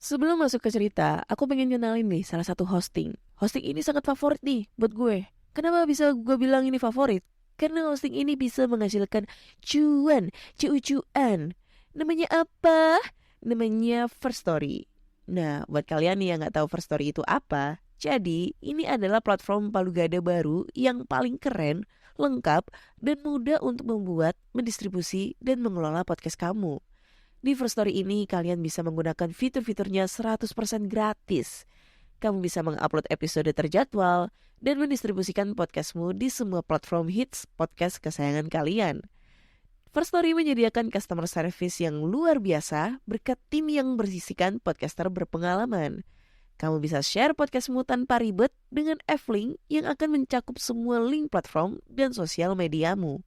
Sebelum masuk ke cerita, aku pengen kenalin nih salah satu hosting. Hosting ini sangat favorit nih buat gue. Kenapa bisa gue bilang ini favorit? Karena hosting ini bisa menghasilkan cuan. Namanya apa? Namanya First Story. Nah, buat kalian nih yang nggak tahu First Story itu apa, jadi ini adalah platform palu gada baru yang paling keren, lengkap, dan mudah untuk membuat, mendistribusi, dan mengelola podcast kamu. Di First Story ini kalian bisa menggunakan fitur-fiturnya 100% gratis. Kamu bisa mengupload episode terjadwal dan mendistribusikan podcastmu di semua platform hits podcast kesayangan kalian. First Story menyediakan customer service yang luar biasa berkat tim yang berisikan podcaster berpengalaman. Kamu bisa share podcastmu tanpa ribet dengan F-Link yang akan mencakup semua link platform dan sosial mediamu.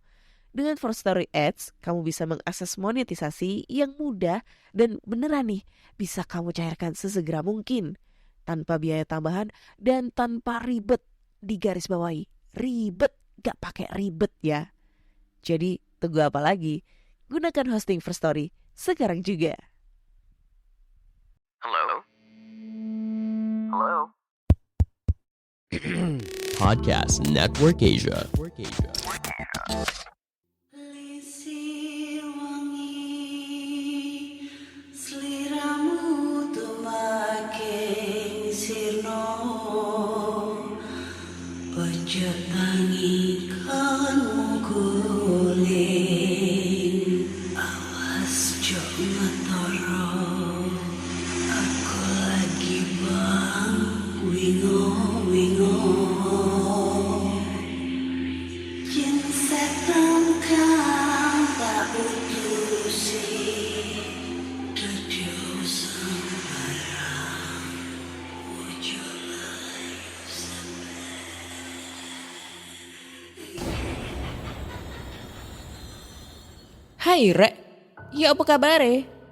Dengan First Story Ads, kamu bisa mengakses monetisasi yang mudah dan beneran nih bisa kamu cairkan sesegera mungkin. Tanpa biaya tambahan dan tanpa ribet. Di garis bawahi, ribet gak pakai ribet ya. Jadi tunggu apa lagi? Gunakan hosting First Story sekarang juga. Hello? Hello? Podcast Network Asia. Lisir wangi seliramu tumaking sirno ojo tangi kanmu guling awas jo ngetoro aku lagi bang wingo Yen setan kang tak putusi Dadya sembarang ojo lae Hai Rek, ya apa kabar?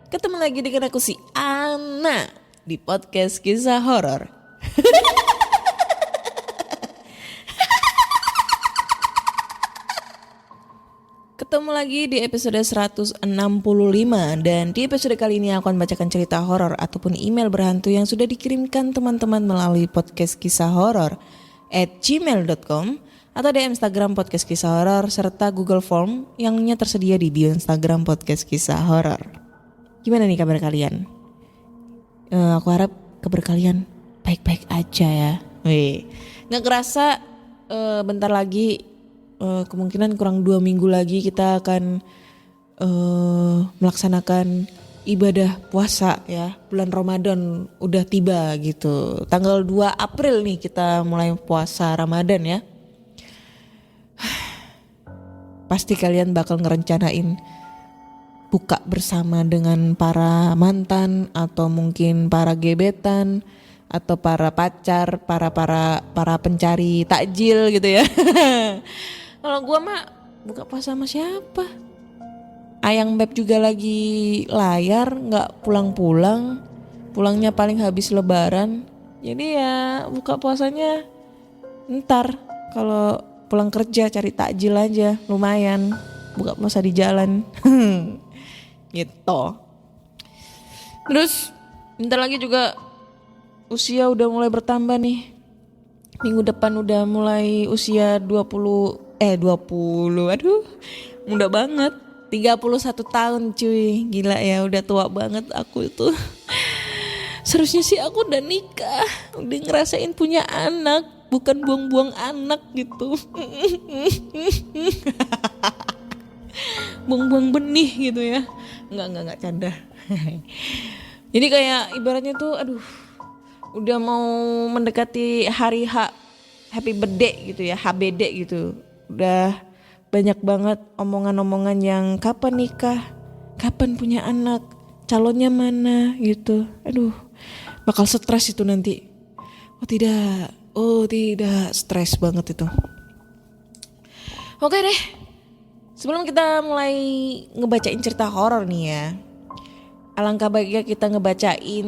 Ketemu lagi dengan aku si Ana di podcast kisah horor. Ketemu lagi di episode 165 dan di episode kali ini aku akan bacakan cerita horor ataupun email berhantu yang sudah dikirimkan teman-teman melalui podcast kisah horor @gmail.com atau di Instagram podcast kisah horor serta Google Form yangnya tersedia di bio Instagram podcast kisah horor. Gimana nih kabar kalian? Aku harap kabar kalian baik-baik aja ya. Wih, nggak kerasa bentar lagi kemungkinan kurang 2 minggu lagi kita akan melaksanakan ibadah puasa ya. Bulan Ramadan udah tiba gitu. Tanggal 2 April nih kita mulai puasa Ramadan ya. Pasti kalian bakal ngerencanain buka bersama dengan para mantan atau mungkin para gebetan atau para pacar, para pencari takjil gitu ya. Kalau gua mah buka puasa sama siapa? Ayang Beb juga lagi layar, nggak pulang-pulang. Pulangnya paling habis lebaran. Jadi ya buka puasanya ntar kalau pulang kerja cari takjil aja, lumayan. Buka puasa di jalan. Gitu. Terus bentar lagi juga usia udah mulai bertambah nih. Minggu depan udah mulai usia 20, aduh muda banget, 31 tahun cuy, gila ya udah tua banget aku itu. Seharusnya sih aku udah nikah, udah ngerasain punya anak, bukan buang-buang anak gitu. Buang-buang benih gitu ya, nggak canda. Jadi kayak ibaratnya tuh aduh udah mau mendekati hari happy birthday gitu ya, HBD gitu. Udah banyak banget omongan-omongan yang kapan nikah, kapan punya anak, calonnya mana gitu. Aduh, bakal stres itu nanti. Oh tidak, stres banget itu. Oke deh, sebelum kita mulai ngebacain cerita horor nih ya, alangkah baiknya kita ngebacain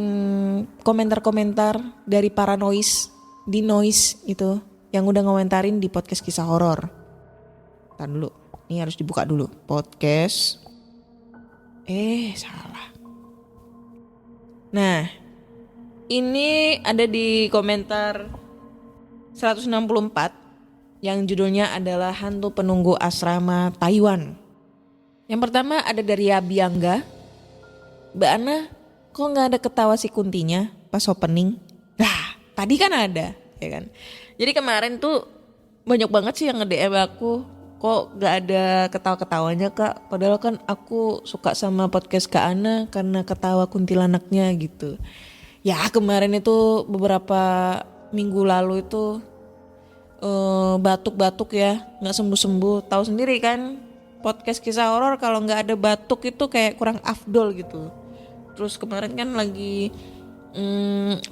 komentar-komentar dari para di noise itu yang udah ngomentarin di podcast kisah horor. Ntar dulu, ini harus dibuka dulu podcast. Salah. Nah, Ini ada di komentar 164 yang judulnya adalah Hantu Penunggu Asrama Taiwan. Yang pertama ada dari Abiangga. Mbak Ana, kok gak ada ketawa si Kuntinya pas opening? Lah, tadi kan ada, ya kan? Jadi kemarin tuh banyak banget sih yang nge-DM aku, kok gak ada ketawa-ketawanya Kak? Padahal kan aku suka sama podcast Kak Ana karena ketawa kuntilanaknya gitu. Ya kemarin itu beberapa minggu lalu itu batuk-batuk ya, gak sembuh-sembuh. Tahu sendiri kan, podcast kisah horor kalau gak ada batuk itu kayak kurang afdol gitu. Terus kemarin kan lagi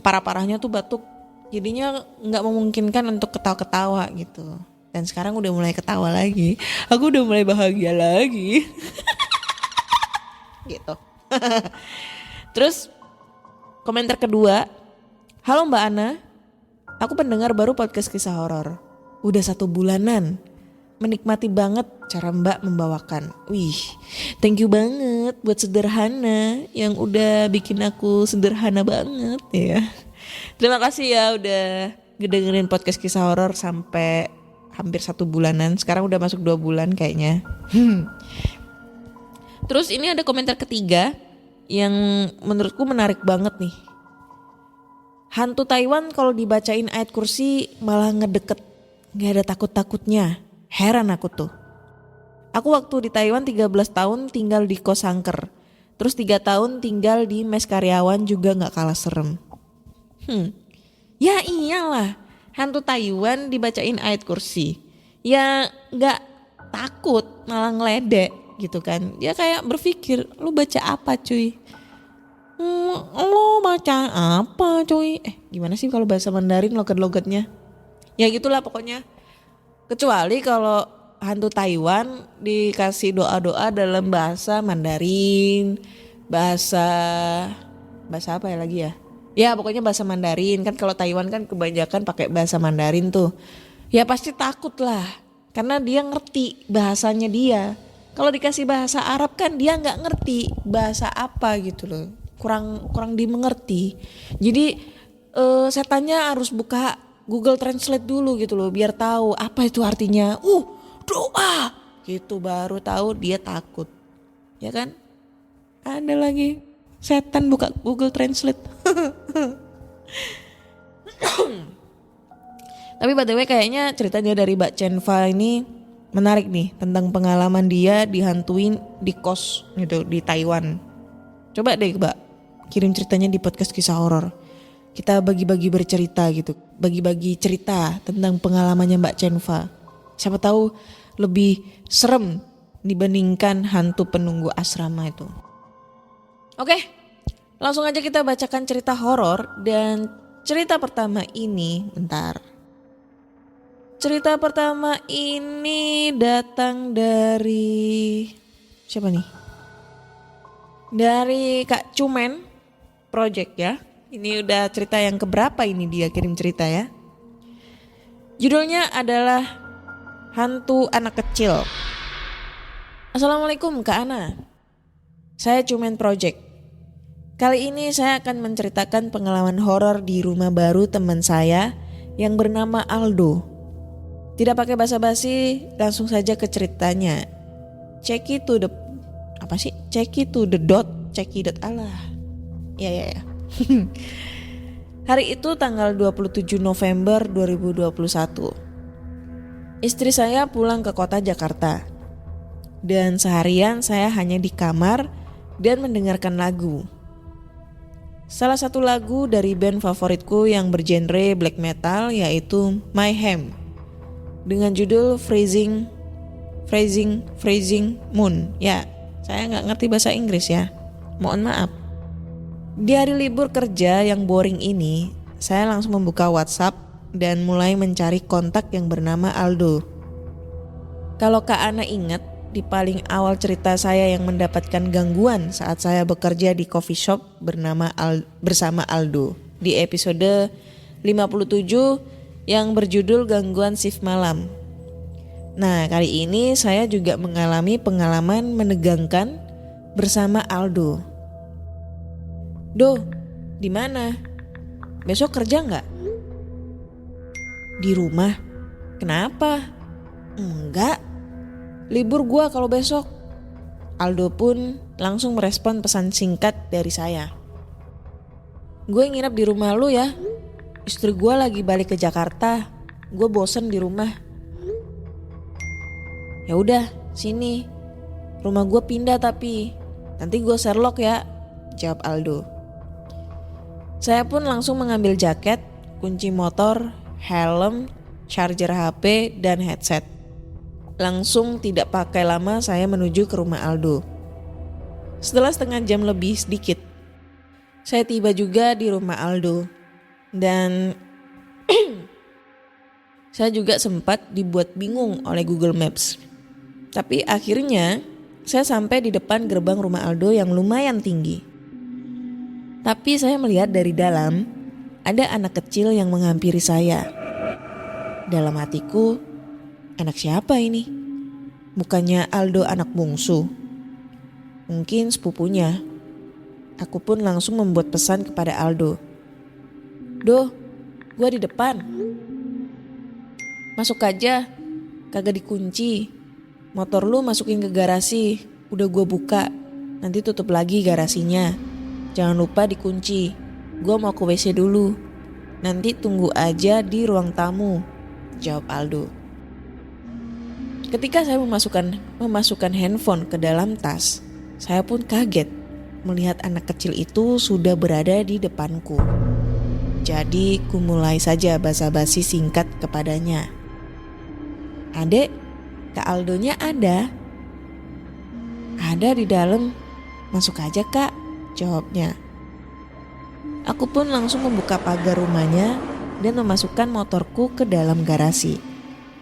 parah-parahnya tuh batuk, jadinya nggak memungkinkan untuk ketawa-ketawa gitu. Dan sekarang udah mulai ketawa lagi, aku udah mulai bahagia lagi. Gitu. Terus komentar kedua, halo Mbak Ana, aku pendengar baru podcast kisah horor. Udah 1 bulanan. Menikmati banget cara Mbak membawakan. Wih, thank you banget buat Sederhana yang udah bikin aku sederhana banget ya. Terima kasih ya udah ngedengerin podcast kisah horor sampai hampir 1 bulanan. Sekarang udah masuk 2 bulan kayaknya. Terus ini ada komentar ketiga yang menurutku menarik banget nih. Hantu Taiwan kalau dibacain ayat kursi malah ngedeket, gak ada takut-takutnya. Heran aku tuh. Aku waktu di Taiwan 13 tahun tinggal di kos angker. Terus 3 tahun tinggal di mes karyawan juga gak kalah serem. Ya iyalah, hantu Taiwan dibacain ayat kursi. Ya gak takut, malah ngeledek gitu kan. Dia kayak berpikir, lu baca apa cuy? Lo baca apa cuy? Gimana sih kalau bahasa Mandarin logat-logatnya? Ya gitulah pokoknya. Kecuali kalau hantu Taiwan dikasih doa-doa dalam bahasa Mandarin, bahasa apa ya lagi ya? Ya pokoknya bahasa Mandarin, kan kalau Taiwan kan kebanyakan pakai bahasa Mandarin tuh. Ya pasti takut lah, karena dia ngerti bahasanya dia. Kalau dikasih bahasa Arab kan dia nggak ngerti bahasa apa gitu loh, kurang dimengerti. Jadi setannya harus buka Google Translate dulu gitu loh, biar tahu apa itu artinya. Doa gitu, baru tahu dia takut. Ya kan? Ada lagi setan buka Google Translate. Tapi by the way kayaknya ceritanya dari Mbak Chenfa ini menarik nih, tentang pengalaman dia dihantuin di kos gitu di Taiwan. Coba deh Mbak kirim ceritanya di podcast kisah horor. Kita bagi-bagi bercerita gitu, bagi-bagi cerita tentang pengalamannya Mbak Chenfa. Siapa tahu lebih serem dibandingkan hantu penunggu asrama itu. Oke, langsung aja kita bacakan cerita horor. Dan cerita pertama ini, cerita pertama ini datang dari siapa nih? Dari Kak Cumen Project ya. Ini udah cerita yang keberapa ini dia kirim cerita ya. Judulnya adalah Hantu Anak Kecil. Assalamualaikum Kak Ana. Saya Cumen Project. Kali ini saya akan menceritakan pengalaman horor di rumah baru teman saya yang bernama Aldo. Tidak pakai basa-basi, langsung saja ke ceritanya. Check it to the dot. Ya. Hari itu tanggal 27 November 2021. Istri saya pulang ke kota Jakarta. Dan seharian saya hanya di kamar dan mendengarkan lagu. Salah satu lagu dari band favoritku yang bergenre black metal yaitu Mayhem dengan judul Freezing Moon. Ya, saya nggak ngerti bahasa Inggris ya, mohon maaf. Di hari libur kerja yang boring ini, saya langsung membuka WhatsApp dan mulai mencari kontak yang bernama Aldo. Kalau Kak Ana ingat, di paling awal cerita saya yang mendapatkan gangguan saat saya bekerja di coffee shop bersama Aldo di episode 57 yang berjudul Gangguan Shift Malam. Nah, kali ini saya juga mengalami pengalaman menegangkan bersama Aldo. Do, di mana? besok kerja nggak? Di rumah. Kenapa? Enggak. Libur gua kalau besok. Aldo pun langsung merespon pesan singkat dari saya. Gue nginep di rumah lu ya. Istri gue lagi balik ke Jakarta. Gue bosen di rumah. Ya udah, sini. Rumah gue pindah tapi nanti gue Sherlock ya, jawab Aldo. Saya pun langsung mengambil jaket, kunci motor, helm, charger HP, dan headset. Langsung tidak pakai lama saya menuju ke rumah Aldo. Setelah setengah jam lebih sedikit, saya tiba juga di rumah Aldo. Dan saya juga sempat dibuat bingung oleh Google Maps. Tapi akhirnya saya sampai di depan gerbang rumah Aldo yang lumayan tinggi. Tapi saya melihat dari dalam ada anak kecil yang menghampiri saya. Dalam hatiku, anak siapa ini? Bukannya Aldo anak bungsu? Mungkin sepupunya. Aku pun langsung membuat pesan kepada Aldo. "Do, gue di depan." "Masuk aja, kagak dikunci. Motor lu masukin ke garasi, udah gue buka. Nanti tutup lagi garasinya. Jangan lupa dikunci. Gue mau ke WC dulu. Nanti tunggu aja di ruang tamu," jawab Aldo. Ketika saya memasukkan handphone ke dalam tas, saya pun kaget melihat anak kecil itu sudah berada di depanku. Jadi ku mulai saja basa-basi singkat kepadanya. "Adek, Kak Aldonya ada?" "Ada di dalam. Masuk aja Kak," jawabnya. Aku pun langsung membuka pagar rumahnya dan memasukkan motorku ke dalam garasi.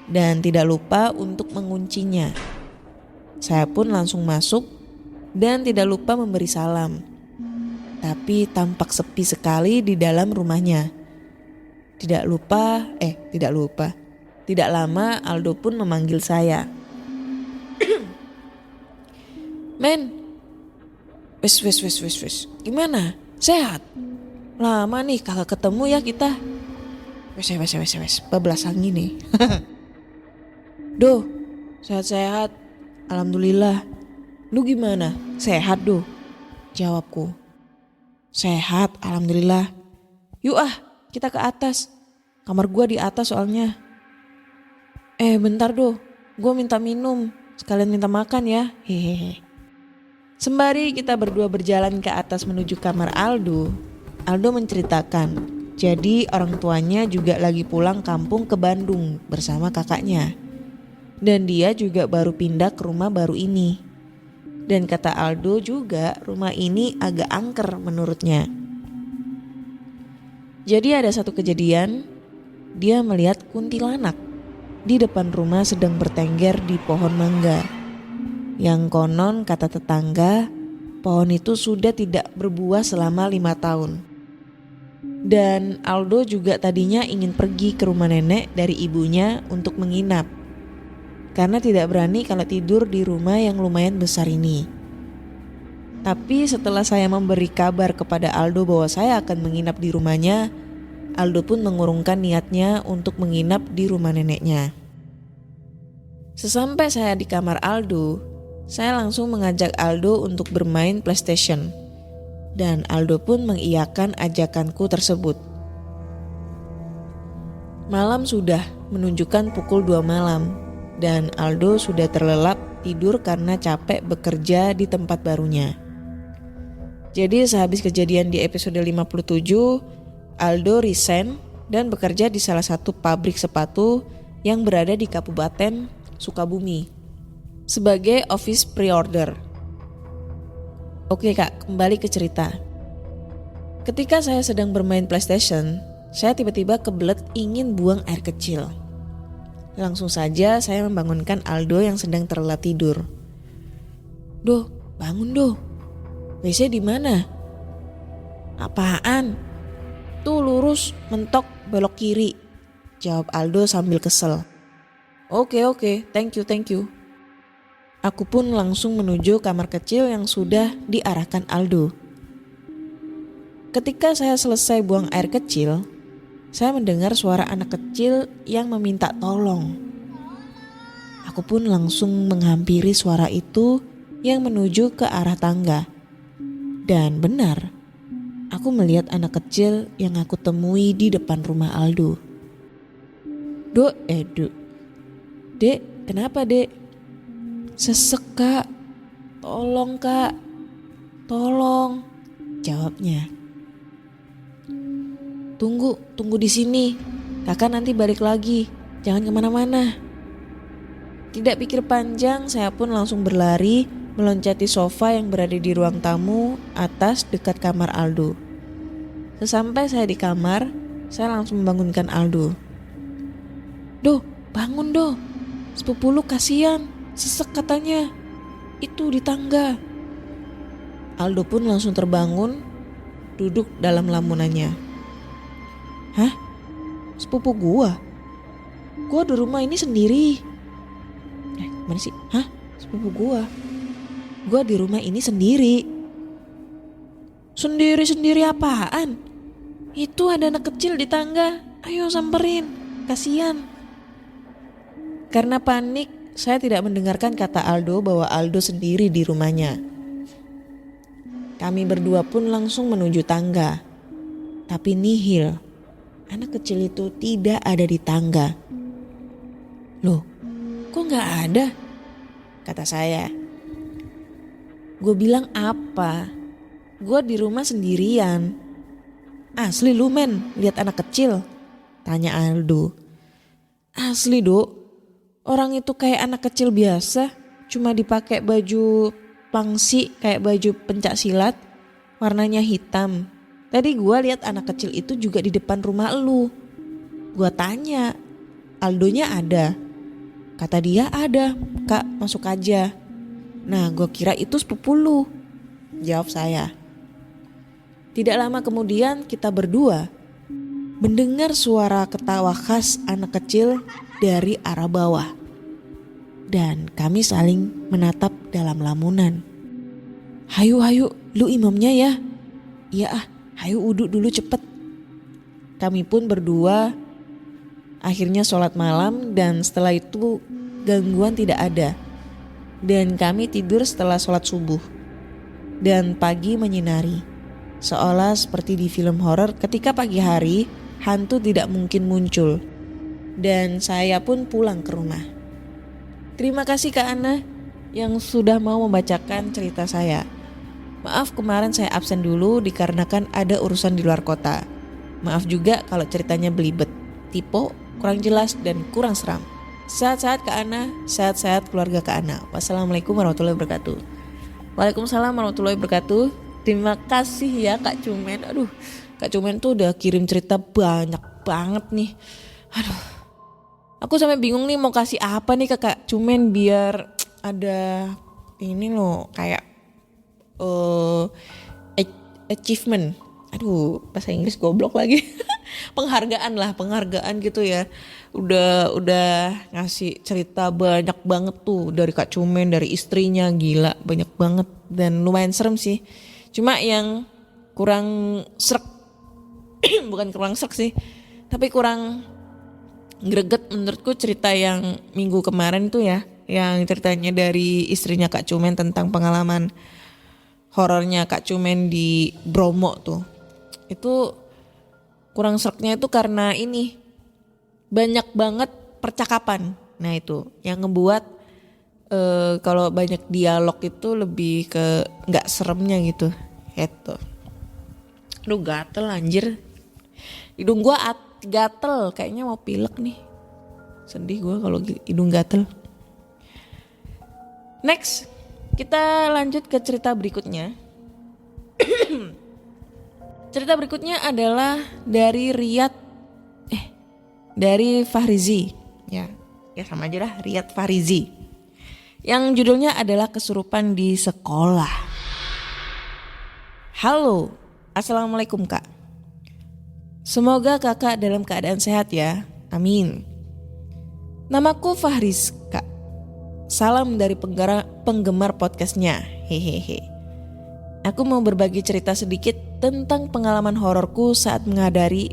Dan tidak lupa untuk menguncinya. Saya pun langsung masuk dan tidak lupa memberi salam. Tapi tampak sepi sekali di dalam rumahnya. Tidak lama Aldo pun memanggil saya. "Men, wes. Gimana? Sehat? Lama nih kagak ketemu ya kita." Wes, bablas angin nih. "Do, sehat-sehat. Alhamdulillah. Lu gimana? Sehat Do?" jawabku. "Sehat, alhamdulillah. Yuk kita ke atas. Kamar gua di atas soalnya." Bentar Do, gua minta minum. Sekalian minta makan ya. Hehehe. Sembari kita berdua berjalan ke atas menuju kamar Aldo menceritakan, jadi orang tuanya juga lagi pulang kampung ke Bandung bersama kakaknya. Dan dia juga baru pindah ke rumah baru ini. Dan kata Aldo juga rumah ini agak angker menurutnya. Jadi ada satu kejadian, dia melihat kuntilanak di depan rumah sedang bertengger di pohon mangga. Yang konon kata tetangga, pohon itu sudah tidak berbuah selama 5 tahun. Dan Aldo juga tadinya ingin pergi ke rumah nenek dari ibunya untuk menginap. Karena tidak berani kalau tidur di rumah yang lumayan besar ini. Tapi setelah saya memberi kabar kepada Aldo bahwa saya akan menginap di rumahnya, Aldo pun mengurungkan niatnya untuk menginap di rumah neneknya. Sesampai saya di kamar Aldo, saya langsung mengajak Aldo untuk bermain PlayStation. Dan Aldo pun mengiyakan ajakanku tersebut. Malam sudah menunjukkan pukul 2 malam. Dan Aldo sudah terlelap tidur karena capek bekerja di tempat barunya. Jadi sehabis kejadian di episode 57, Aldo resign dan bekerja di salah satu pabrik sepatu yang berada di Kabupaten Sukabumi sebagai office pre-order. Oke Kak, kembali ke cerita. Ketika saya sedang bermain PlayStation, saya tiba-tiba kebelet ingin buang air kecil. Langsung saja saya membangunkan Aldo yang sedang terlelap tidur. "Do, bangun Do. WC di mana?" "Apaan? Tuh lurus, mentok, belok kiri," jawab Aldo sambil kesel. Oke, thank you. Aku pun langsung menuju kamar kecil yang sudah diarahkan Aldo. Ketika saya selesai buang air kecil, saya mendengar suara anak kecil yang meminta tolong. Aku pun langsung menghampiri suara itu yang menuju ke arah tangga. Dan benar, aku melihat anak kecil yang aku temui di depan rumah Aldo. Dek, kenapa dek? Sesek kak, tolong kak, tolong, jawabnya. Tunggu di sini, kakak nanti balik lagi, jangan kemana-mana. Tidak pikir panjang, saya pun langsung berlari meloncati sofa yang berada di ruang tamu atas dekat kamar Aldo. Sesampai saya di kamar, saya langsung membangunkan Aldo. "Do, bangun do, sepupu lu kasihan, sesek katanya, itu di tangga." Aldo pun langsung terbangun, duduk dalam lamunannya. "Hah? Sepupu gua? Gua di rumah ini sendiri." Mana sih? "Hah? Sepupu gua? Gua di rumah ini sendiri." Sendiri apaan? Itu ada anak kecil di tangga, ayo samperin, kasihan. Karena panik, saya tidak mendengarkan kata Aldo bahwa Aldo sendiri di rumahnya. Kami berdua pun langsung menuju tangga. Tapi nihil, anak kecil itu tidak ada di tangga. "Loh, kok gak ada?" kata saya. Gue bilang apa? Gue di rumah sendirian. "Asli lu men, lihat anak kecil?" tanya Aldo. "Asli Dok, orang itu kayak anak kecil biasa, cuma dipakai baju pangsi kayak baju pencak silat, warnanya hitam. Tadi gue lihat anak kecil itu juga di depan rumah lu. Gue tanya, Aldonya ada? Kata dia ada, kak masuk aja. Nah gue kira itu sepupu lu," jawab saya. Tidak lama kemudian kita berdua mendengar suara ketawa khas anak kecil dari arah bawah. Dan kami saling menatap dalam lamunan. Hayu, lu imamnya ya?" "Iya hayu uduk dulu cepet." Kami pun berdua akhirnya sholat malam dan setelah itu gangguan tidak ada. Dan kami tidur setelah sholat subuh. Dan pagi menyinari. Seolah seperti di film horor ketika pagi hari hantu tidak mungkin muncul. Dan saya pun pulang ke rumah. Terima kasih Kak Ana yang sudah mau membacakan cerita saya. Maaf kemarin saya absen dulu dikarenakan ada urusan di luar kota. Maaf juga kalau ceritanya belibet, typo, kurang jelas dan kurang seram. Sehat-sehat Kak Ana, sehat-sehat keluarga Kak Ana. Wassalamualaikum warahmatullahi wabarakatuh. Waalaikumsalam warahmatullahi wabarakatuh. Terima kasih ya Kak Cumen. Aduh, Kak Cumen tuh udah kirim cerita banyak banget nih. Aduh, aku sampai bingung nih mau kasih apa nih ke Kak Cumen biar ada ini loh kayak achievement. Aduh, bahasa Inggris goblok lagi. penghargaan gitu ya. Udah ngasih cerita banyak banget tuh dari Kak Cumen, dari istrinya, gila banyak banget dan lumayan serem sih. Cuma yang kurang srek bukan kurang srek sih, tapi kurang greget menurutku cerita yang minggu kemarin tuh ya, yang ceritanya dari istrinya Kak Cumen tentang pengalaman horornya Kak Cumen di Bromo tuh. Itu kurang sereknya itu karena ini banyak banget percakapan. Nah itu yang ngebuat kalau banyak dialog itu lebih ke nggak seremnya gitu. Itu. Aduh gatel anjir. Hidung gue gatel, kayaknya mau pilek nih. Sedih gue kalau hidung gatel. Next, kita lanjut ke cerita berikutnya. Cerita berikutnya adalah dari dari Fahrizi. Ya sama aja lah, Riyad Fahrizi. Yang judulnya adalah Kesurupan di Sekolah. Halo, assalamualaikum kak. Semoga kakak dalam keadaan sehat ya, amin. Namaku Fahriz kak. Salam dari penggemar podcastnya, hehehe. Aku mau berbagi cerita sedikit tentang pengalaman hororku saat menghadiri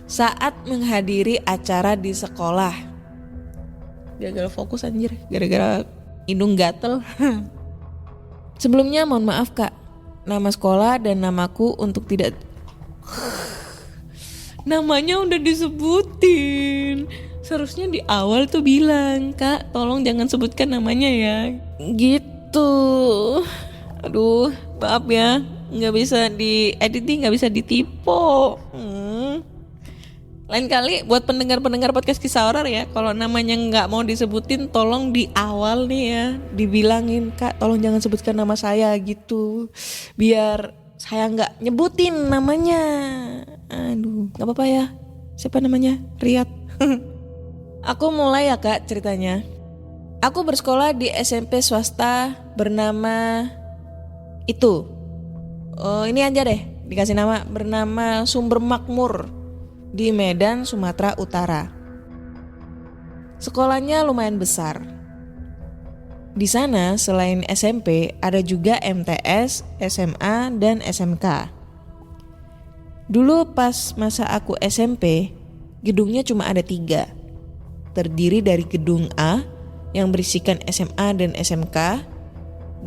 saat menghadiri acara di sekolah. Gagal fokus anjir, gara-gara hidung gatel. Sebelumnya mohon maaf kak, nama sekolah dan namaku untuk tidak namanya udah disebutin. Seharusnya di awal tuh bilang, kak tolong jangan sebutkan namanya ya. Gitu. Aduh maaf ya, gak bisa di editing, gak bisa ditipu. Lain kali buat pendengar-pendengar podcast kisah horor ya, kalau namanya gak mau disebutin tolong di awal nih ya dibilangin, kak tolong jangan sebutkan nama saya gitu, biar saya gak nyebutin namanya. Aduh gak apa-apa ya, siapa namanya? Riyad. Aku mulai ya kak ceritanya. Aku bersekolah di SMP swasta bernama itu. Oh ini aja deh dikasih nama, bernama Sumber Makmur di Medan, Sumatera Utara. Sekolahnya lumayan besar. Di sana selain SMP ada juga MTS, SMA, dan SMK. Dulu pas masa aku SMP, gedungnya cuma ada 3. Terdiri dari gedung A yang berisikan SMA dan SMK,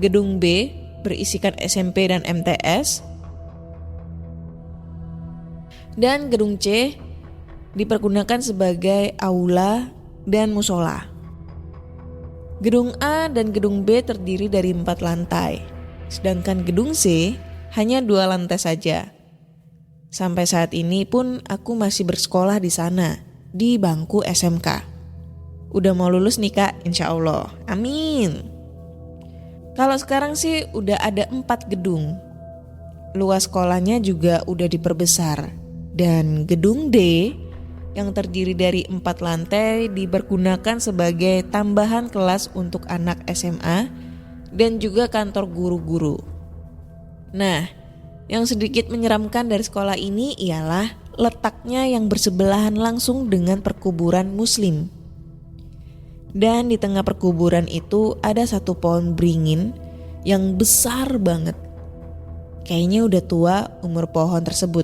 gedung B berisikan SMP dan MTS, dan gedung C dipergunakan sebagai aula dan musola. Gedung A dan gedung B terdiri dari 4 lantai, sedangkan gedung C hanya 2 lantai saja. Sampai saat ini pun aku masih bersekolah di sana, di bangku SMK. Udah mau lulus nih kak, insya Allah, amin. Kalau sekarang sih udah ada 4 gedung. Luas sekolahnya juga udah diperbesar. Dan gedung D yang terdiri dari 4 lantai dipergunakan sebagai tambahan kelas untuk anak SMA dan juga kantor guru-guru. Nah, yang sedikit menyeramkan dari sekolah ini ialah letaknya yang bersebelahan langsung dengan perkuburan muslim. Dan di tengah perkuburan itu ada satu pohon beringin yang besar banget. Kayaknya udah tua umur pohon tersebut.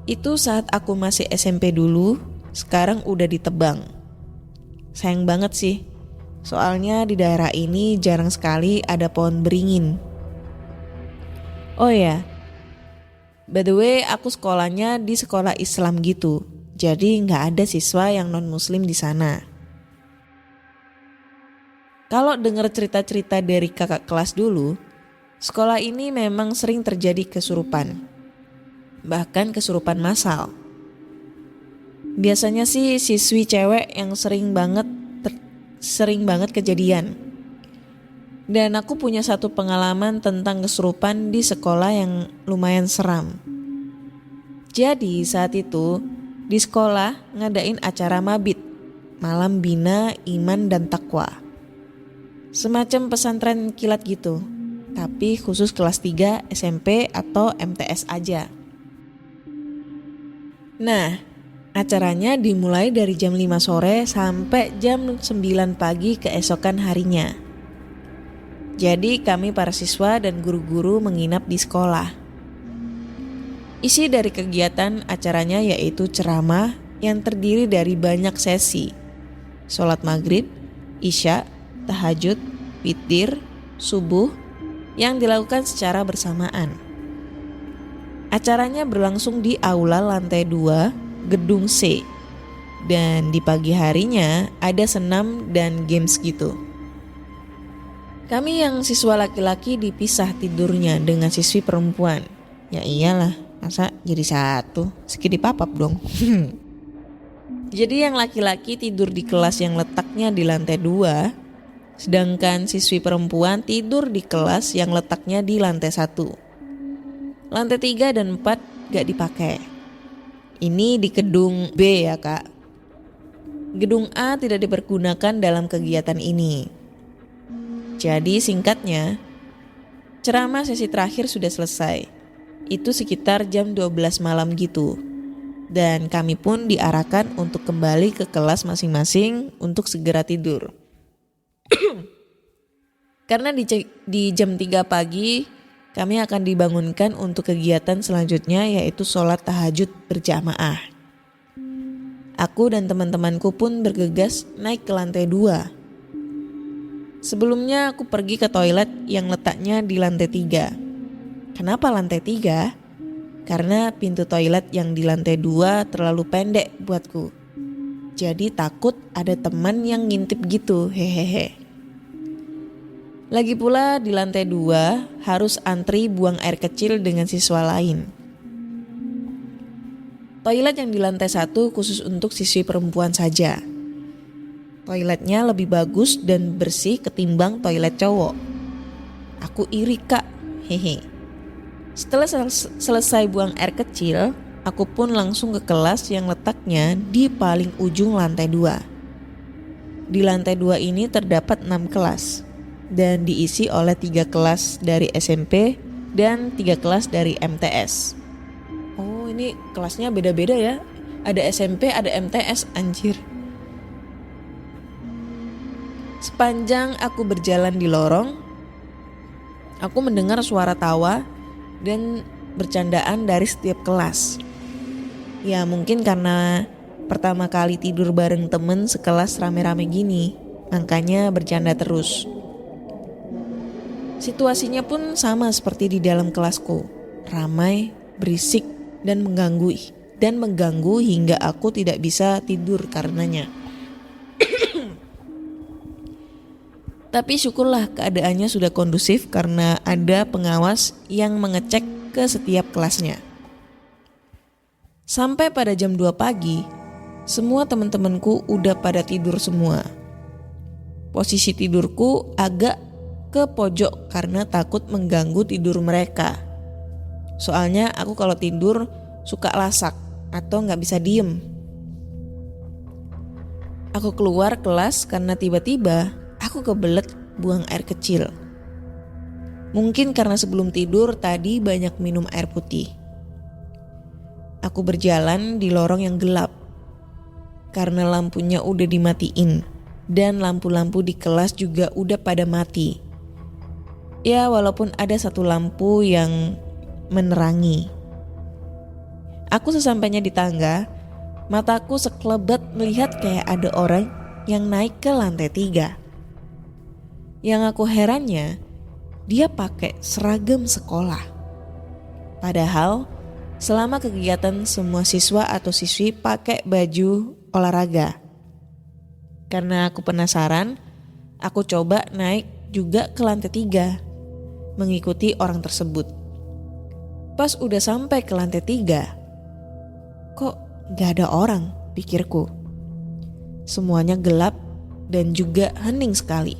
Itu saat aku masih SMP dulu, sekarang udah ditebang. Sayang banget sih, soalnya di daerah ini jarang sekali ada pohon beringin. Oh ya, by the way aku sekolahnya di sekolah Islam gitu. Jadi gak ada siswa yang non-muslim di sana. Kalau dengar cerita-cerita dari kakak kelas dulu, sekolah ini memang sering terjadi kesurupan. Bahkan kesurupan massal. Biasanya sih siswi cewek yang sering banget kejadian. Dan aku punya satu pengalaman tentang kesurupan di sekolah yang lumayan seram. Jadi saat itu di sekolah ngadain acara mabit, malam bina iman dan takwa. Semacam pesantren kilat gitu, tapi khusus kelas 3 SMP atau MTS aja. Nah, acaranya dimulai dari jam 5 sore sampai jam 9 pagi keesokan harinya. Jadi kami para siswa dan guru-guru menginap di sekolah. Isi dari kegiatan acaranya yaitu ceramah yang terdiri dari banyak sesi. Sholat maghrib, isya, tahajud, witir, subuh yang dilakukan secara bersamaan. Acaranya berlangsung di aula lantai 2 gedung C. Dan di pagi harinya ada senam dan games gitu. Kami yang siswa laki-laki dipisah tidurnya dengan siswi perempuan. Ya iyalah, masa jadi satu, segini papap dong. Jadi yang laki-laki tidur di kelas yang letaknya di lantai 2, sedangkan siswi perempuan tidur di kelas yang letaknya di lantai 1. Lantai 3 dan 4 gak dipakai. Ini di gedung B ya kak. Gedung A tidak dipergunakan dalam kegiatan ini. Jadi singkatnya, ceramah sesi terakhir sudah selesai. Itu sekitar jam 12 malam gitu. Dan kami pun diarahkan untuk kembali ke kelas masing-masing untuk segera tidur. Karena di jam 3 pagi kami akan dibangunkan untuk kegiatan selanjutnya, yaitu sholat tahajud berjamaah. Aku dan teman-temanku pun bergegas naik ke lantai 2. Sebelumnya aku pergi ke toilet yang letaknya di lantai 3. Kenapa lantai 3? Karena pintu toilet yang di lantai 2 terlalu pendek buatku. Jadi takut ada teman yang ngintip gitu, hehehe. Lagi pula di lantai 2 harus antri buang air kecil dengan siswa lain. Toilet yang di lantai 1 khusus untuk siswi perempuan saja. Toiletnya lebih bagus dan bersih ketimbang toilet cowok. Aku iri kak, hehe. Setelah selesai buang air kecil, aku pun langsung ke kelas yang letaknya di paling ujung lantai 2. Di lantai 2 ini terdapat 6 kelas dan diisi oleh 3 kelas dari SMP dan 3 kelas dari MTS. Oh, ini kelasnya beda-beda ya. Ada SMP, ada MTS, anjir. Sepanjang aku berjalan di lorong, aku mendengar suara tawa dan bercandaan dari setiap kelas. Ya mungkin karena pertama kali tidur bareng temen sekelas rame-rame gini, makanya bercanda terus. Situasinya pun sama seperti di dalam kelasku, ramai, berisik, dan mengganggu hingga aku tidak bisa tidur karenanya. Tapi syukurlah keadaannya sudah kondusif karena ada pengawas yang mengecek ke setiap kelasnya. Sampai pada jam 2 pagi, semua teman-temanku udah pada tidur semua. Posisi tidurku agak ke pojok karena takut mengganggu tidur mereka. Soalnya aku kalau tidur suka lasak atau gak bisa diem. Aku keluar kelas karena tiba-tiba aku kebelet buang air kecil. Mungkin karena sebelum tidur tadi banyak minum air putih. Aku berjalan di lorong yang gelap karena lampunya udah dimatiin dan lampu-lampu di kelas juga udah pada mati. Ya walaupun ada satu lampu yang menerangi. Aku sesampainya di tangga, mataku sekelebat melihat kayak ada orang yang naik ke lantai 3. Yang aku herannya, dia pakai seragam sekolah. Padahal selama kegiatan semua siswa atau siswi pakai baju olahraga. Karena aku penasaran, aku coba naik juga ke lantai 3. Mengikuti orang tersebut. Pas udah sampai ke lantai 3, kok gak ada orang, pikirku. Semuanya gelap dan juga hening sekali.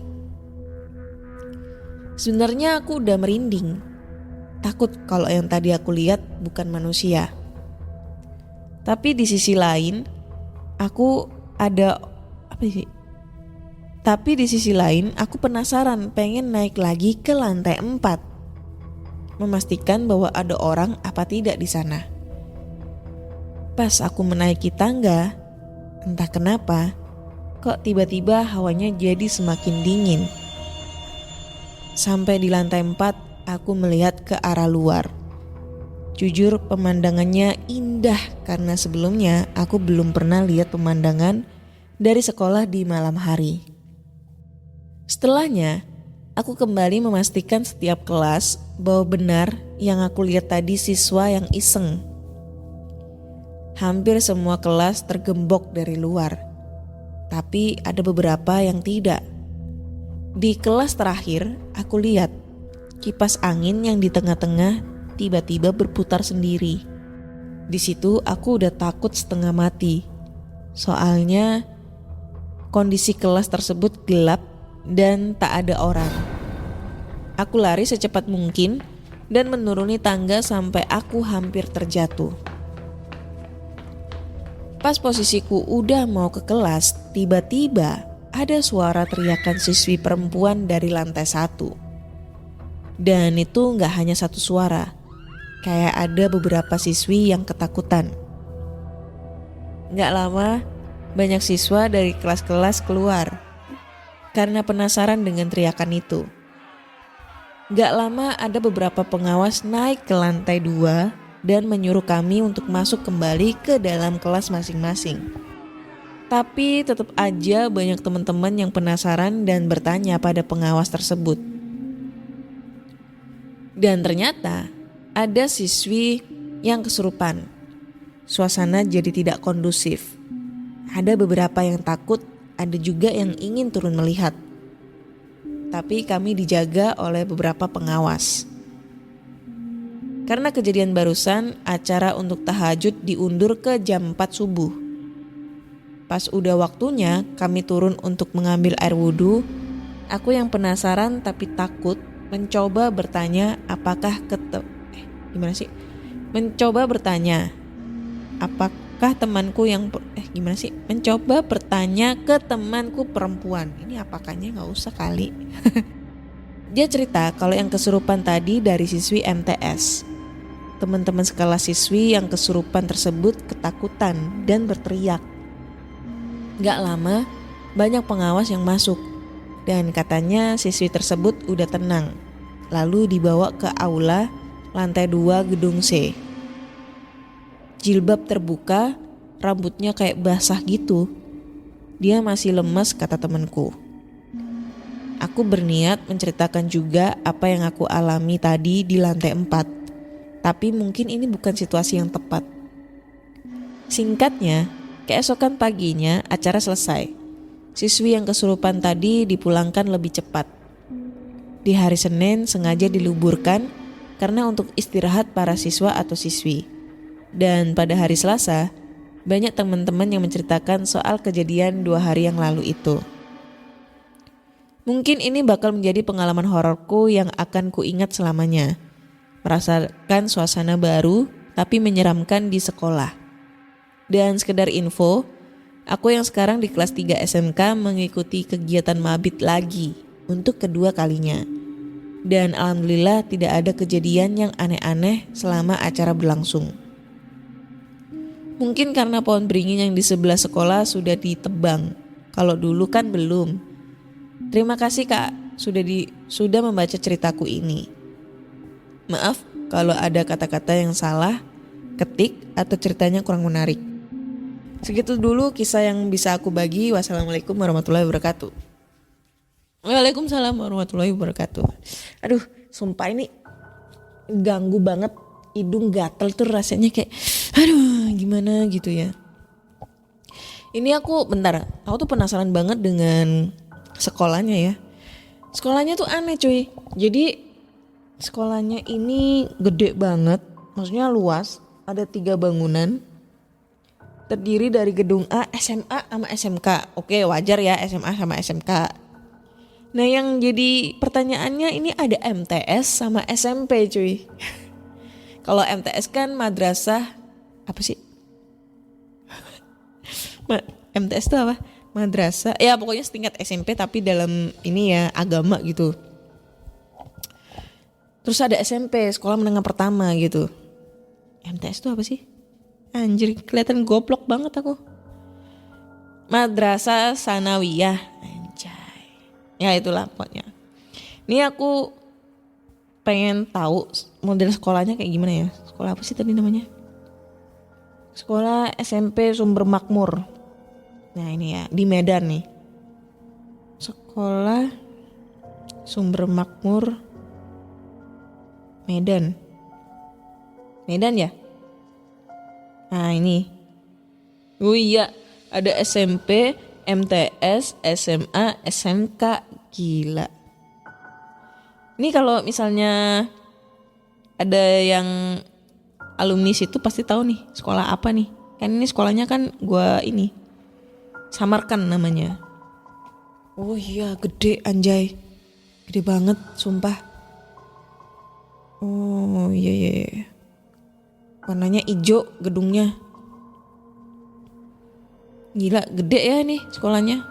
Sebenarnya aku udah merinding. Takut kalau yang tadi aku lihat bukan manusia. Tapi di sisi lain, Tapi di sisi lain aku penasaran pengen naik lagi ke lantai 4. Memastikan bahwa ada orang apa tidak di sana. Pas aku menaiki tangga, entah kenapa, kok tiba-tiba hawanya jadi semakin dingin. Sampai di lantai 4 aku melihat ke arah luar. Jujur pemandangannya indah karena sebelumnya aku belum pernah lihat pemandangan dari sekolah di malam hari. Setelahnya, aku kembali memastikan setiap kelas bahwa benar yang aku lihat tadi siswa yang iseng. Hampir semua kelas tergembok dari luar, tapi ada beberapa yang tidak. Di kelas terakhir, aku lihat kipas angin yang di tengah-tengah tiba-tiba berputar sendiri. Di situ aku udah takut setengah mati. Soalnya kondisi kelas tersebut gelap dan tak ada orang. Aku lari secepat mungkin dan menuruni tangga sampai aku hampir terjatuh. Pas posisiku udah mau ke kelas, tiba-tiba ada suara teriakan siswi perempuan dari lantai 1. Dan itu gak hanya satu suara, kayak ada beberapa siswi yang ketakutan. Gak lama, banyak siswa dari kelas-kelas keluar. karena penasaran dengan teriakan itu. Gak lama ada beberapa pengawas naik ke lantai 2 dan menyuruh kami untuk masuk kembali ke dalam kelas masing-masing. Tapi tetap aja banyak teman-teman yang penasaran dan bertanya pada pengawas tersebut. Dan ternyata ada siswi yang kesurupan. Suasana jadi tidak kondusif. Ada beberapa yang takut, ada juga yang ingin turun melihat. Tapi kami dijaga oleh beberapa pengawas. Karena kejadian barusan, acara untuk tahajud diundur ke jam 4 subuh. Pas udah waktunya kami turun untuk mengambil air wudhu, aku yang penasaran tapi takut mencoba bertanya apakah mencoba bertanya apakah temanku yang mencoba bertanya ke temanku perempuan. Ini apakahnya nggak usah kali. Dia cerita kalau yang kesurupan tadi dari siswi MTS. Teman-teman sekelas siswi yang kesurupan tersebut ketakutan dan berteriak. Gak lama banyak pengawas yang masuk dan katanya siswi tersebut udah tenang. Lalu dibawa ke aula lantai 2 gedung C. Jilbab terbuka, rambutnya kayak basah gitu. Dia masih lemas kata temanku. Aku berniat menceritakan juga apa yang aku alami tadi di lantai 4. Tapi mungkin ini bukan situasi yang tepat. Singkatnya, keesokan paginya acara selesai. Siswi yang kesurupan tadi dipulangkan lebih cepat. Di hari Senin sengaja diliburkan karena untuk istirahat para siswa atau siswi. Dan pada hari Selasa, banyak teman-teman yang menceritakan soal kejadian 2 hari yang lalu itu. Mungkin ini bakal menjadi pengalaman hororku yang akan kuingat selamanya. Merasakan suasana baru tapi menyeramkan di sekolah. Dan sekedar info, aku yang sekarang di kelas 3 SMK mengikuti kegiatan mabit lagi untuk kedua kalinya. Dan alhamdulillah tidak ada kejadian yang aneh-aneh selama acara berlangsung. Mungkin karena pohon beringin yang di sebelah sekolah sudah ditebang. Kalau dulu kan belum. Terima kasih Kak sudah membaca ceritaku ini. Maaf kalau ada kata-kata yang salah, ketik atau ceritanya kurang menarik. Segitu dulu kisah yang bisa aku bagi. Wassalamualaikum warahmatullahi wabarakatuh. Waalaikumsalam warahmatullahi wabarakatuh. Aduh, sumpah ini ganggu banget. Hidung gatel tuh rasanya kayak aduh gimana gitu ya. Ini aku tuh penasaran banget dengan sekolahnya ya. Sekolahnya tuh aneh cuy. Jadi sekolahnya ini gede banget. Maksudnya luas. Ada 3 bangunan. Terdiri dari gedung A, SMA sama SMK. Oke, wajar ya SMA sama SMK. Nah yang jadi pertanyaannya ini ada MTS sama SMP cuy. Kalau MTS kan madrasah apa sih? MTS itu apa? Madrasah. Ya pokoknya setingkat SMP tapi dalam ini ya agama gitu. Terus ada SMP, sekolah menengah pertama gitu. MTS itu apa sih? Anjir, kelihatan goblok banget aku. Madrasah Sanawiyah. Anjay. Ya itulah pokoknya. Ini aku pengen tahu model sekolahnya kayak gimana ya. Sekolah apa sih tadi namanya? Sekolah SMP Sumber Makmur. Nah ini ya, di Medan nih. Sekolah Sumber Makmur Medan. Medan ya? Nah ini. Oh iya, ada SMP, MTS, SMA, SMK. Gila. Ini kalau misalnya ada yang alumni situ pasti tahu nih sekolah apa nih. Kan ini sekolahnya kan gua ini samarkan namanya. Oh iya gede anjay. Gede banget sumpah. Oh iya. Warnanya hijau gedungnya. Gila gede ya nih sekolahnya.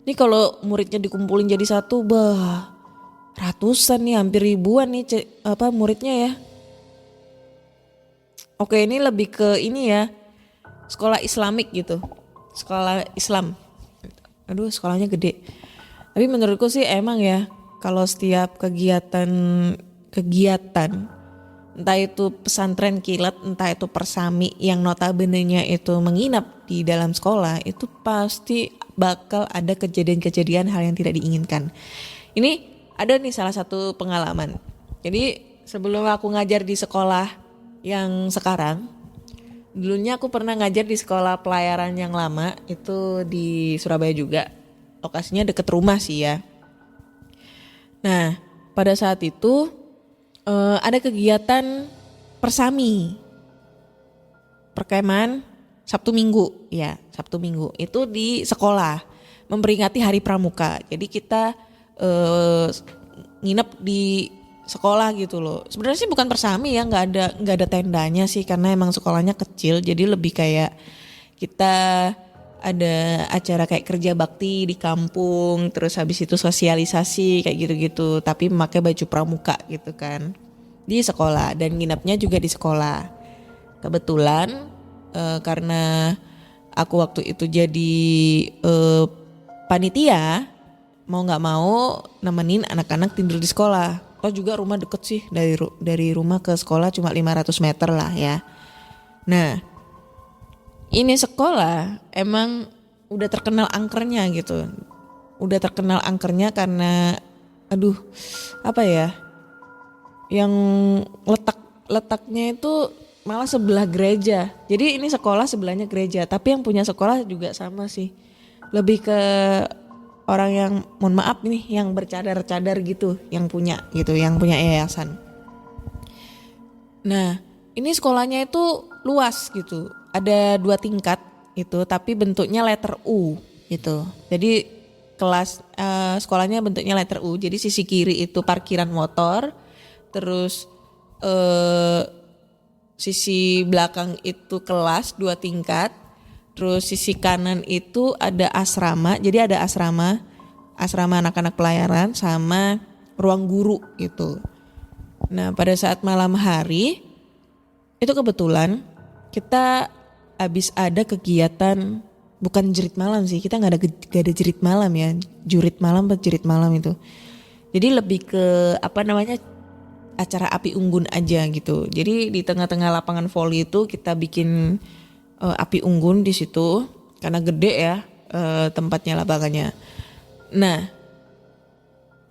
Ini kalau muridnya dikumpulin jadi satu, ratusan nih, hampir ribuan nih muridnya ya. Oke, ini lebih ke ini ya, sekolah Islamik gitu. sekolah Islam. Aduh, sekolahnya gede. Tapi menurutku sih emang ya, kalau setiap kegiatan entah itu pesantren kilat, entah itu persami yang notabene-nya itu menginap di dalam sekolah, itu pasti bakal ada kejadian-kejadian hal yang tidak diinginkan. Ini ada nih salah satu pengalaman. Jadi sebelum aku ngajar di sekolah yang sekarang, dulunya aku pernah ngajar di sekolah pelayaran yang lama, itu di Surabaya juga. Lokasinya deket rumah sih ya. Nah, pada saat itu ada kegiatan persami, perkemahan Sabtu Minggu itu di sekolah memperingati Hari Pramuka. Jadi kita nginep di sekolah gitu loh. Sebenarnya sih bukan persami ya, nggak ada tendanya sih karena emang sekolahnya kecil. Jadi lebih kayak kita ada acara kayak kerja bakti di kampung, terus habis itu sosialisasi kayak gitu-gitu, tapi memakai baju pramuka gitu kan di sekolah, dan nginapnya juga di sekolah. Kebetulan karena aku waktu itu jadi panitia, mau nggak mau nemenin anak-anak tidur di sekolah. Toh juga rumah deket sih, dari rumah ke sekolah cuma 500 meter lah ya. Nah, ini sekolah emang udah terkenal angkernya gitu. Udah terkenal angkernya karena yang letaknya itu malah sebelah gereja. Jadi ini sekolah sebelahnya gereja, tapi yang punya sekolah juga sama sih. Lebih ke orang yang, mohon maaf nih, yang bercadar-cadar gitu, yang punya yayasan. Nah, ini sekolahnya itu luas gitu. Ada 2 tingkat itu, tapi bentuknya letter U gitu. Jadi sekolahnya bentuknya letter U. Jadi sisi kiri itu parkiran motor, terus sisi belakang itu kelas 2 tingkat, terus sisi kanan itu ada asrama. Jadi ada asrama anak-anak pelayaran sama ruang guru gitu. Nah, pada saat malam hari itu kebetulan kita habis ada kegiatan, bukan jerit malam sih, kita gak ada jerit malam ya, jurit malam atau jerit malam itu. Jadi lebih ke acara api unggun aja gitu. Jadi di tengah-tengah lapangan voli itu kita bikin api unggun di situ, karena gede ya tempatnya, lapangannya. Nah,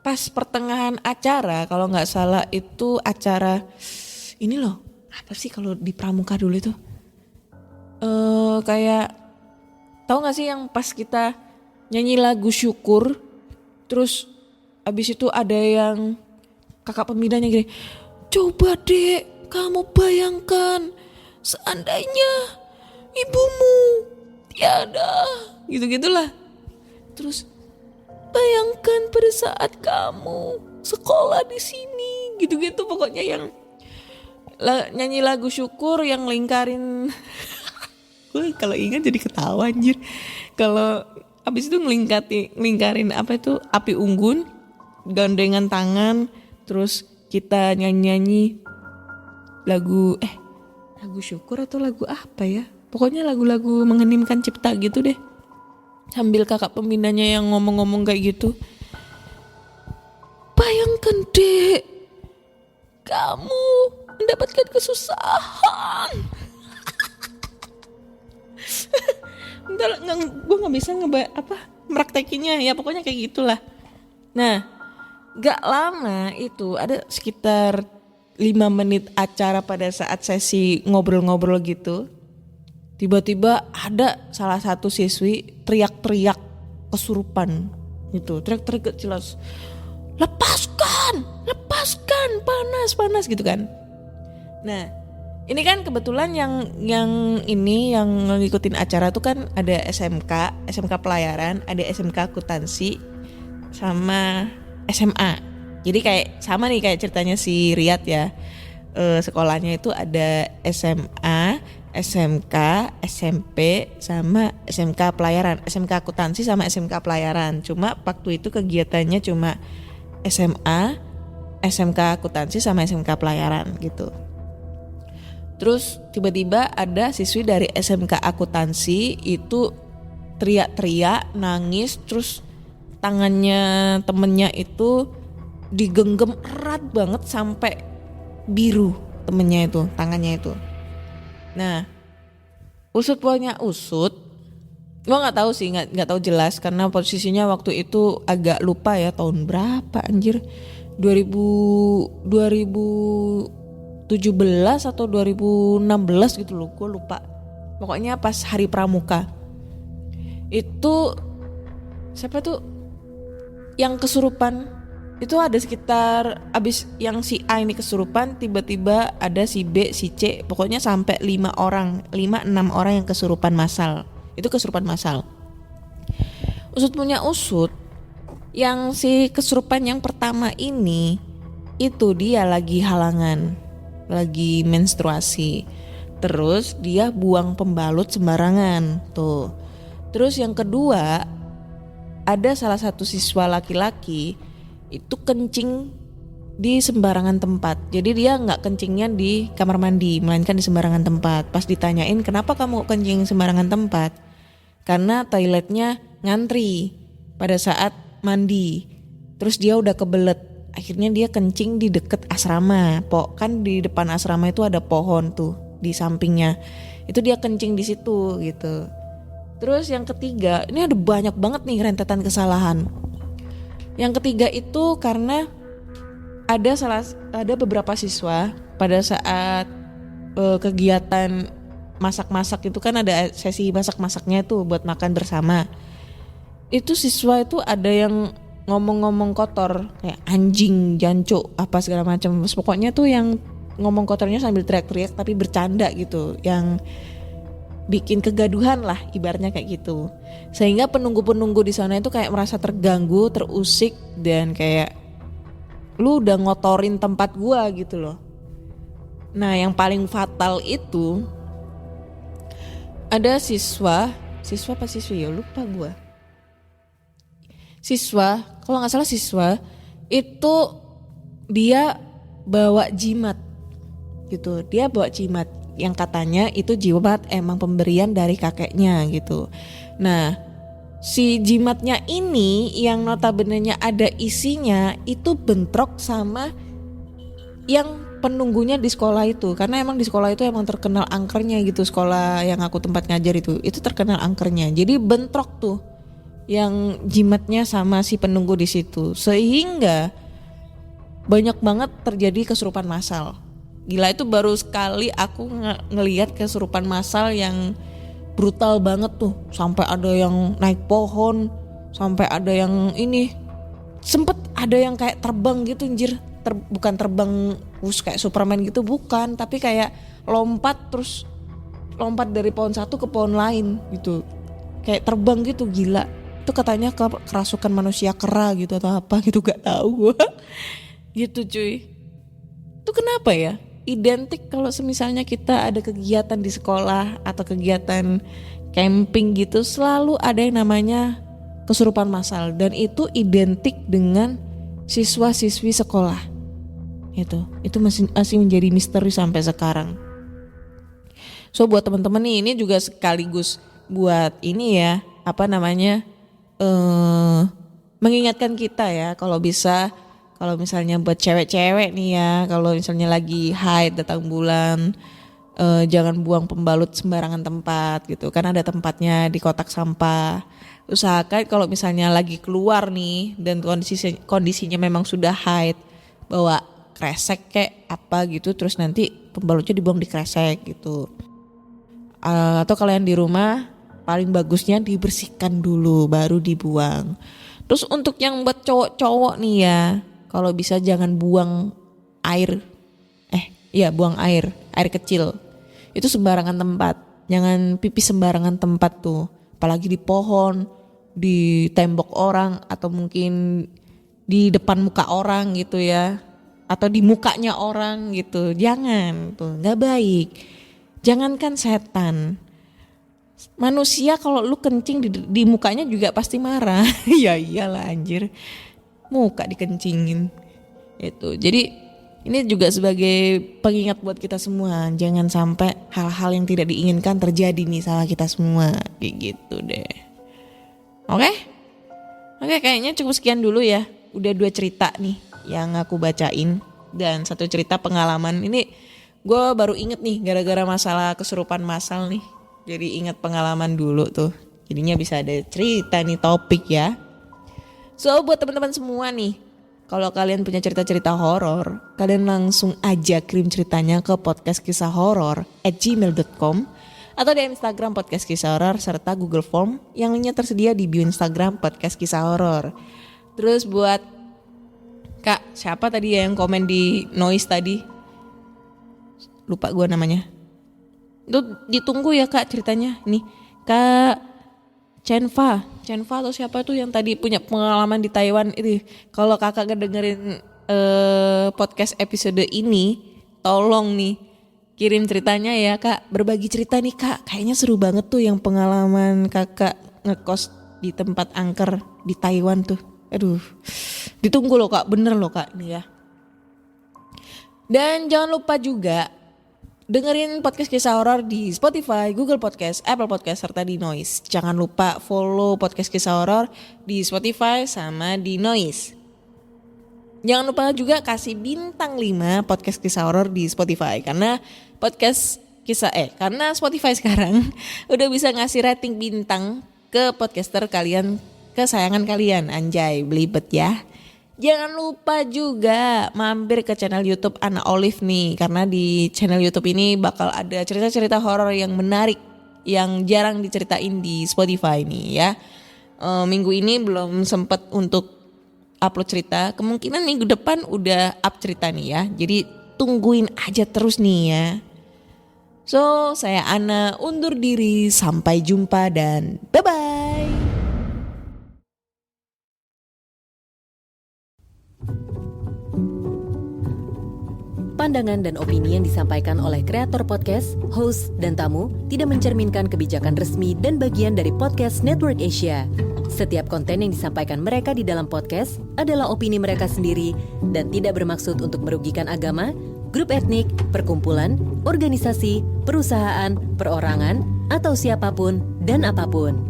pas pertengahan acara, kalau nggak salah itu acara ini loh, apa sih kalau di pramuka dulu itu? Kayak tahu nggak sih yang pas kita nyanyi lagu syukur, terus abis itu ada yang kakak pembinanya gini, coba dek kamu bayangkan seandainya ibumu tiada, gitu-gitulah. Terus bayangkan pada saat kamu sekolah di sini, gitu-gitu pokoknya, yang nyanyi lagu syukur yang lingkarin. Gue kalau ingat jadi ketawa anjir. Kalau abis itu ngelingkarin api unggun, gandengan tangan, terus kita nyanyi lagu syukur atau lagu apa ya? Pokoknya lagu-lagu mengheningkan cipta gitu deh. Sambil kakak pembinanya yang ngomong-ngomong kayak gitu. Bayangkan dek, kamu mendapatkan kesusahan. Bentar, gue nggak bisa meraktekinya ya, pokoknya kayak gitulah. Nah, gak lama itu ada sekitar 5 menit acara pada saat sesi ngobrol-ngobrol gitu. Tiba-tiba ada salah satu siswi teriak-teriak kesurupan gitu, teriak-teriak jelas, lepaskan, panas gitu kan. Nah, ini kan kebetulan yang ngikutin acara tuh kan ada SMK pelayaran, ada SMK akuntansi, sama SMA. Jadi kayak sama nih kayak ceritanya si Riyad ya. Sekolahnya itu ada SMA, SMK, SMP, sama SMK pelayaran, SMK akuntansi sama SMK pelayaran. Cuma waktu itu kegiatannya cuma SMA, SMK akuntansi sama SMK pelayaran gitu. Terus tiba-tiba ada siswi dari SMK akuntansi itu teriak-teriak, nangis, terus tangannya temennya itu digenggam erat banget sampai biru temennya itu, tangannya itu. Nah, usut punya usut, gue nggak tahu sih, nggak tahu jelas karena posisinya waktu itu agak lupa ya tahun berapa anjir, 2017 atau 2016 gitu loh, gue lupa. Pokoknya pas hari pramuka itu siapa tuh yang kesurupan, itu ada sekitar abis yang si A ini kesurupan, tiba-tiba ada si B, si C, pokoknya sampai 5-6 orang yang kesurupan massal. Itu kesurupan massal. Usut punya usut, yang si kesurupan yang pertama ini itu dia lagi halangan, lagi menstruasi. Terus dia buang pembalut sembarangan tuh. Terus yang kedua, ada salah satu siswa laki-laki itu kencing di sembarangan tempat. Jadi dia nggak kencingnya di kamar mandi, melainkan di sembarangan tempat. Pas ditanyain kenapa kamu kencing sembarangan tempat, karena toiletnya ngantri pada saat mandi. Terus dia udah kebelet, akhirnya dia kencing di deket asrama. Kan di depan asrama itu ada pohon tuh di sampingnya. Itu dia kencing di situ gitu. Terus yang ketiga, ini ada banyak banget nih rentetan kesalahan. Yang ketiga itu karena ada beberapa siswa pada saat kegiatan masak-masak itu kan ada sesi masak-masaknya tuh buat makan bersama. Itu siswa itu ada yang ngomong-ngomong kotor kayak anjing, jancuk, apa segala macam. Pokoknya tuh yang ngomong kotornya sambil teriak-teriak tapi bercanda gitu, yang bikin kegaduhan lah ibaratnya kayak gitu. Sehingga penunggu-penunggu di sana itu kayak merasa terganggu, terusik, dan kayak lu udah ngotorin tempat gua gitu loh. Nah, yang paling fatal itu ada siswa apa siswi ya, lupa gua. Siswa, kalau nggak salah siswa itu dia bawa jimat gitu. Dia bawa jimat yang katanya itu jimat emang pemberian dari kakeknya gitu. Nah, si jimatnya ini yang notabenenya ada isinya itu bentrok sama yang penunggunya di sekolah itu. Karena emang di sekolah itu emang terkenal angkernya gitu, sekolah yang aku tempat ngajar itu terkenal angkernya. Jadi bentrok tuh yang jimatnya sama si penunggu di situ, sehingga banyak banget terjadi kesurupan massal. Gila, itu baru sekali aku ngelihat kesurupan massal yang brutal banget tuh. Sampai ada yang naik pohon, sampai ada yang ini, sempet ada yang kayak terbang gitu anjir. Bukan terbang kayak Superman gitu, bukan, tapi kayak lompat dari pohon satu ke pohon lain gitu. Kayak terbang gitu, gila. Itu katanya kerasukan manusia kera gitu atau apa gitu, gak tahu gue. Gitu cuy. Itu kenapa ya? Identik kalau semisalnya kita ada kegiatan di sekolah atau kegiatan camping gitu, selalu ada yang namanya kesurupan massal, dan itu identik dengan siswa-siswi sekolah. Itu masih menjadi misteri sampai sekarang. So buat teman-teman nih, ini juga sekaligus buat ini ya, mengingatkan kita ya, kalau misalnya buat cewek-cewek nih ya, kalau misalnya lagi haid datang bulan, jangan buang pembalut sembarangan tempat gitu. Kan ada tempatnya di kotak sampah. Usahakan kalau misalnya lagi keluar nih dan kondisinya memang sudah haid, bawa kresek kayak apa gitu, terus nanti pembalutnya dibuang di kresek gitu. Atau kalau yang di rumah paling bagusnya dibersihkan dulu baru dibuang. Terus untuk yang buat cowok-cowok nih ya, kalau bisa jangan buang buang air kecil. Itu sembarangan tempat. Jangan pipis sembarangan tempat tuh. Apalagi di pohon, di tembok orang, atau mungkin di depan muka orang gitu ya. Atau di mukanya orang gitu. Jangan tuh, gak baik. Jangankan setan. Manusia kalau lu kencing di mukanya juga pasti marah. Ya iyalah anjir. Muka dikencingin itu. Jadi ini juga sebagai pengingat buat kita semua, jangan sampai hal-hal yang tidak diinginkan terjadi nih sama kita semua, kayak gitu deh. Oke? Oke, kayaknya cukup sekian dulu ya. Udah 2 cerita nih yang aku bacain. Dan 1 cerita pengalaman. Ini gue baru inget nih gara-gara masalah kesurupan massal nih. Jadi inget pengalaman dulu tuh. Jadinya bisa ada cerita nih, topik ya. So buat teman-teman semua nih, kalau kalian punya cerita-cerita horor, kalian langsung aja kirim ceritanya ke podcastkisahhoror@gmail.com atau di Instagram Podcast Kisah Horor serta Google Form yang linknya tersedia di bio Instagram Podcast Kisah Horor. Terus buat Kak, siapa tadi ya yang komen di noise tadi? Lupa gue namanya. Itu ditunggu ya Kak ceritanya. Nih, Kak Chenfa atau siapa tuh yang tadi punya pengalaman di Taiwan itu. Kalau kakak dengerin podcast episode ini, tolong nih kirim ceritanya ya Kak. Berbagi cerita nih Kak, kayaknya seru banget tuh yang pengalaman kakak ngekos di tempat angker di Taiwan tuh. Aduh, ditunggu loh Kak, bener loh Kak nih ya. Dan jangan lupa juga dengerin podcast Kisah Horor di Spotify, Google Podcast, Apple Podcast, serta di Noise. Jangan lupa follow podcast Kisah Horor di Spotify sama di Noise. Jangan lupa juga kasih bintang 5 podcast Kisah Horor di Spotify. Karena karena Spotify sekarang udah bisa ngasih rating bintang ke podcaster kalian, kesayangan kalian. Anjay, belibet ya. Jangan lupa juga mampir ke channel YouTube Ana Olive nih. Karena di channel YouTube ini bakal ada cerita-cerita horor yang menarik, yang jarang diceritain di Spotify nih ya. Minggu ini belum sempet untuk upload cerita. Kemungkinan minggu depan udah up cerita nih ya. Jadi tungguin aja terus nih ya. So, saya Ana undur diri. Sampai jumpa dan bye-bye. Pandangan dan opini yang disampaikan oleh kreator podcast, host, dan tamu tidak mencerminkan kebijakan resmi dan bagian dari Podcast Network Asia. Setiap konten yang disampaikan mereka di dalam podcast adalah opini mereka sendiri dan tidak bermaksud untuk merugikan agama, grup etnik, perkumpulan, organisasi, perusahaan, perorangan, atau siapapun dan apapun.